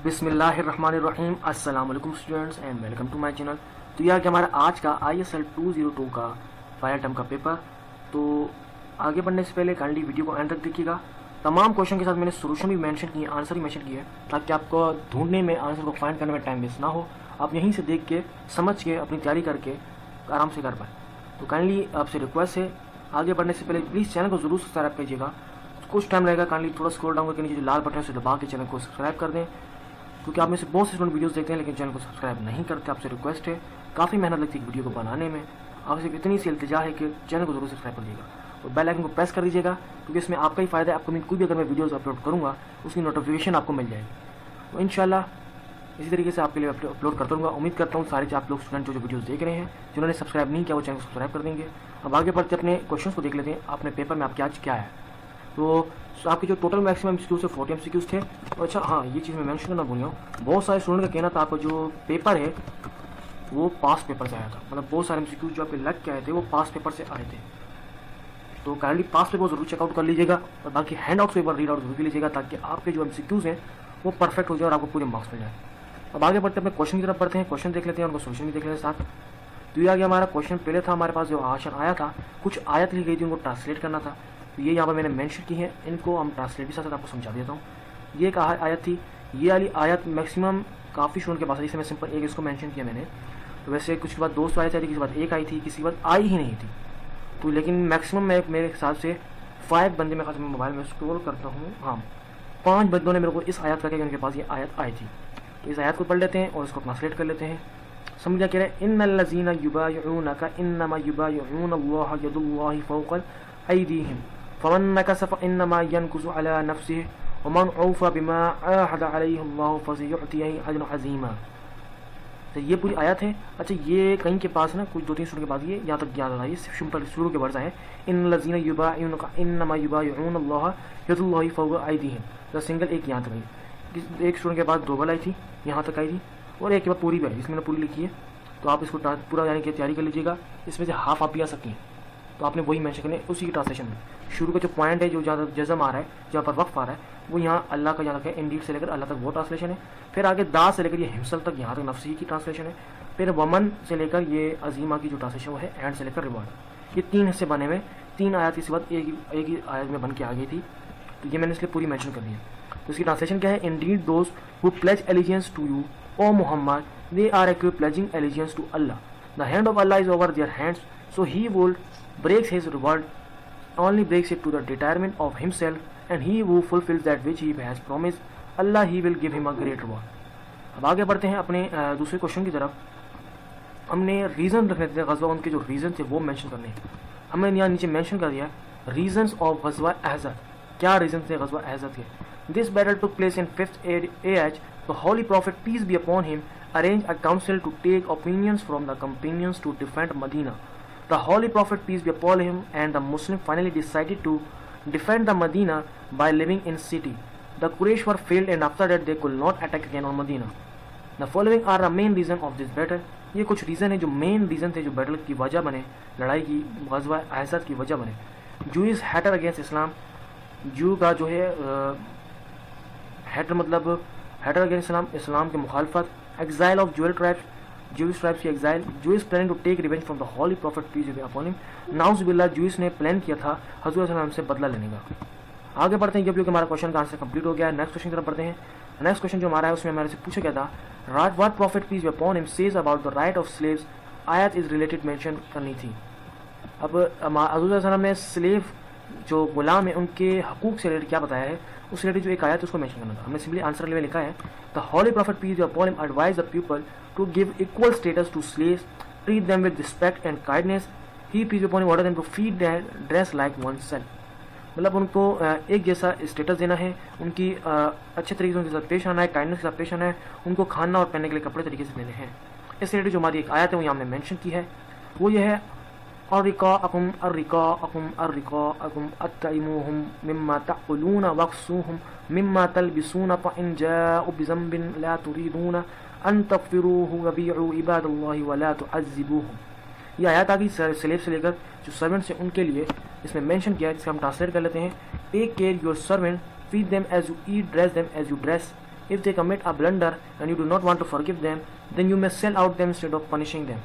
بسم اللہ الرحمن الرحیم. السلام علیکم students and welcome to my channel. تو یہ کہ ہمارا آج کا ISL 202 کا فائنل ٹرم کا پیپر. تو آگے بڑھنے سے پہلے کائنڈلی ویڈیو کو اینڈ تک دیکھیے گا. تمام کوشچن کے ساتھ میں نے سولوشن بھی مینشن کیے, آنسر بھی مینشن کیے, تاکہ آپ کو ڈھونڈنے میں, آنسر کو فائنڈ کرنے میں ٹائم ویسٹ نہ ہو. آپ یہیں سے دیکھ کے, سمجھ کے, اپنی تیاری کر کے آرام سے کر پائیں. تو کائنڈلی آپ سے ریکویسٹ ہے, آگے بڑھنے سے پہلے پلیز چینل کو ضرور سبسکرائب کیجیے گا. کچھ ٹائم لگے گا, کائنڈلی تھوڑا اسکرول ڈاؤن کر کے نیچے جو لال بٹن ہے اسے دبا کے چینل کو سبسکرائب کر دیں, کیونکہ آپ میں سے بہت سے اسٹوڈنٹ ویڈیوز دیکھتے ہیں لیکن چینل کو سبسکرائب نہیں کرتے. آپ سے ریکویسٹ ہے, کافی محنت لگتی ہے ویڈیو کو بنانے میں, آپ سے اتنی سی التجا ہے کہ چینل کو ضرور سبسکرائب کر دیجیے گا اور بیل آئکن کو پریس کر دیجیے گا, کیونکہ اس میں آپ کا ہی فائدہ ہے. آپ کو کوئی بھی اگر میں ویڈیوز اپلوڈ کروں گا اس کی نوٹیفیکیشن آپ کو مل جائے گی. تو انشاءاللہ اسی طریقے سے آپ کے لیے اپلوڈ کرتا رہوں گا. امید کرتا ہوں سارے آپ لوگ اسٹوڈنٹ جو ویڈیوز دیکھ رہے ہیں, جنہوں نے سبسکرائب نہیں کیا وہ چینل کو سبسکرائب کر دیں گے. اب آگے بڑھتے اپنے کوشچنس کو دیکھ لیتے ہیں. اپنے پیپر میں آپ کے آج کیا ہے. تو آپ کے جو ٹوٹل میکسیمم MCQ سے 40 MCQs تھے. اور اچھا ہاں, یہ چیز میں مینشن کرنا بھول گیا ہوں, بہت سارے اسٹوڈنٹ کا کہنا تھا آپ کا جو پیپر ہے وہ پاس پیپر سے آیا تھا. مطلب بہت سارے MCQ جو آپ کے لگ کے آئے تھے وہ پاس پیپر سے آئے تھے. تو کائنڈلی پاس پیپر ضرور چیک آؤٹ کر لیجیے گا, اور باقی ہینڈ آؤٹ سے ایک بار ریڈ آؤٹ ضرور کر لیجیے گا, تاکہ آپ کے جو MCQs ہیں وہ پرفیکٹ ہو جائے اور آپ کو پورے مارکس مل جائے. اب آگے بڑھتے اپنے کوشچن کی طرف بڑھتے ہیں. کوشچن دیکھ لیتے ہیں, ان کو سولوشن بھی دیکھ لیتے ہیں ساتھ. تو یہ آگے ہمارا کوشچن پہلے تھا ہمارے پاس جو آشن آیا تھا, کچھ آیت لی گئی تھی, ان کو ٹرانسلیٹ کرنا تھا. تو یہ یہاں پر میں نے مینشن کی ہے, ان کو ہم ٹرانسلیٹ بھی ساتھ آپ کو سمجھا دیتا ہوں. یہ ایک آیت تھی, یہ والی آیت میکسیمم کافی اسٹوڈنٹ کے پاس ہے, جسے میں سمپل ایک اس کو مینشن کیا میں نے. تو ویسے کچھ کے بعد 200 آیت آئی تھی, کسی کے بعد ایک آئی تھی, کسی کے بعد آئی ہی نہیں تھی. تو لیکن میکسیمم میں میرے حساب سے 5 بندے میں خاص موبائل میں اسکرول کرتا ہوں, ہاں 5 بندوں نے میرے کو اس آیت کا کہا کہ ان کے پاس یہ آیت آئی تھی. تو اس آیت کو پڑھ لیتے ہیں اور اس کو ٹرانسلیٹ کر لیتے ہیں. سمجھا کہہ رہے ہیں, ان الذین یبایعونک انما یبایعون اللہ ید اللہ فوق ایدیہم فمن نکث فانما ینکث علی نفسہ ومن اوفی بما عاہد علیہ اللہ فسیؤتیہ اجرا عظیما. تو یہ پوری آیت ہے. اچھا یہ کہیں کے پاس نا کچھ 2-3 سوروں کے بعد یہ یہاں تک یاد آ رہا ہے, یہ سمپل شروع کے ورڈز ہیں. ان الذین یبایعونک انما یبایعون اللہ ید اللہ فوق ایدیہم. تو سنگل ایک یہاں تک آئی, ایک اسٹوڈنٹ کے بعد ڈبل آئی تھی, یہاں تک آئی تھی, اور ایک کے بعد پوری بھی آئی جس میں نے پوری لکھی ہے. تو آپ اس کو پورا یعنی کہ تیاری کر لیجیے گا. اس میں سے ہاف آپ بھی آ سکتی ہیں, تو آپ نے وہی مینشن کرنا ہے اسی کی ٹرانسلیشن میں. شروع کا جو پوائنٹ ہے, جو زیادہ جزم آ رہا ہے, جہاں پر وقف آ رہا ہے, وہ یہاں اللہ کا جہاں تک ہے, انڈیڈ سے لے کر اللہ تک وہ ٹرانسلیشن ہے. پھر آگے دا سے لے کر یہ ہمسل تک یہاں تک نفسی کی ٹرانسلیشن ہے. پھر ومن سے لے کر یہ عظیمہ کی جو ٹرانسلیشن وہ ہے اینڈ سے لے کر ریوارڈ. یہ 3 حصے بنے ہوئے, 3 آیات اس بعد ایک ہی آیت میں بن کے آ گئی تھی. تو یہ میں نے اس لیے پوری مینشن کر دی ہے. تو اس کی ٹرانسلیشن کیا ہے, indeed those who pledge allegiance to you O Muhammad they are actually pledging allegiance to Allah. The hand of Allah is over their hands, so he will breaks his reward, only breaks it to the determinant of himself, and he who fulfills that which he has promised, Allah he will give him a great reward. اب آگے بڑھتے ہیں اپنے دوسرے question کی طرف. ہم نے ریزن رکھنے تھے غزوہ, ان کے جو ریزن تھے وہ مینشن کرنے. ہم نے یہاں نیچے مینشن کر دیا ریزنس آف غزوہ احزاب. کیا ریزن تھے غزوہ احزاب کے. This battle took place in 5th AH. The Holy Prophet peace be upon him arranged a council to take opinions from the companions to defend Medina. The Holy Prophet peace be upon him and the Muslims finally decided to defend the Medina by living in city. The Quraysh were failed and after that they could not attack again on Medina. The following are the main reason of this battle. یہ کچھ reason ہے جو main reason تھے, جو battle کی وجہ بنے, لڑائی کی غزوہ احزاب کی وجہ بنے. جوئز ہیٹر اگینسٹ اسلام. جو کا جو ہے ہیٹر مطلب ہیٹر اگینسٹ اسلام, اسلام کے مخالفت. Exile of Jewel tribes, Jews tribes کی exile. Jews planning to take revenge from the holy prophet peace be upon him. ناؤز باللہ, جوئس نے پلان کیا تھا حضور صلی اللہ علیہ وسلم سے بدلہ لینے کا. آگے بڑھتے ہیں, جب کہ ہمارا کوشچن کا آنسر کمپلیٹ ہو گیا ہے. نیکسٹ کوشچن کی طرف بڑھتے ہیں. نیکسٹ کوشچن جو ہمارا ہے اس میں ہمارے سے پوچھا گیا تھا what prophet peace be upon him says about the right of slaves. It is related mention کرنی تھی. اب حضور صلی اللہ علیہ وسلم نے سلیو جو غلام ہیں ان کے حقوق سے ریلیٹڈ کیا بتایا ہے, اس ریلیٹڈ جو ایک آیت اس کو مینشن کرنا تھا. ہم نے سمپلی آنسر میں لکھا ہے the holy prophet peace be upon him advise the people to give equal status to slaves, treat them with respect and kindness. He peace be upon him order them to feed them dress like oneself. مطلب ان کو ایک جیسا status دینا ہے, ان کی اچھے طریقے سے ان کے ساتھ پیش آنا ہے, کائنڈنیس کے ساتھ پیش آنا ہے, ان کو کھانا اور پہننے کے لیے کپڑے طریقے سے دینے ہیں. اس ریلیٹڈ جو ہماری ایک آیت ہے وہ یہاں ہم نے مینشن کی ہے, وہ یہ ہے الرقاءکم الرقاءکم الرقاءکم اطعموہم مما تأکلون واکسوہم مما تلبسون فإن جاءوا بذنب لا تريدون ان تغفروه وبيعوا عباد اللہ ولا تعذبوہم. یہ آیات آگئی سلیب سے لے کر جو سرونٹس ہیں ان کے لیے اس میں مینشن کیا ہے, جس کا ہم ٹرانسلیٹ کر لیتے ہیں. Take care your servant, feed them as you eat, dress them as you dress. If they commit a blunder and you do not want to forgive them, then you may sell out them instead of punishing them.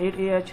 8 AH।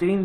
3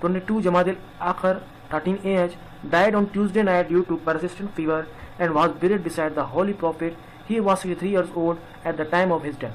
22 Jamadil Akhir 13 AH, died on Tuesday night due to persistent fever and was buried beside the Holy Prophet. He was 63 years old at the time of his death.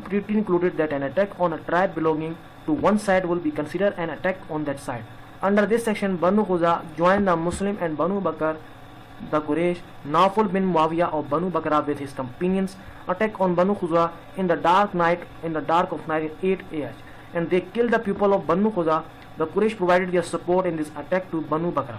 treaty included that an attack on a tribe belonging to one side will be considered an attack on that side. Under this section, Banu Khuza joined the Muslim and Banu Bakr, the Quraysh. Nawfal bin Muawiyah of Banu Bakr with his companions attacked on Banu Khuza in the dark of night in 8 AH, and they killed the people of Banu Khuza. The Quraysh provided their support in this attack to Banu Bakr.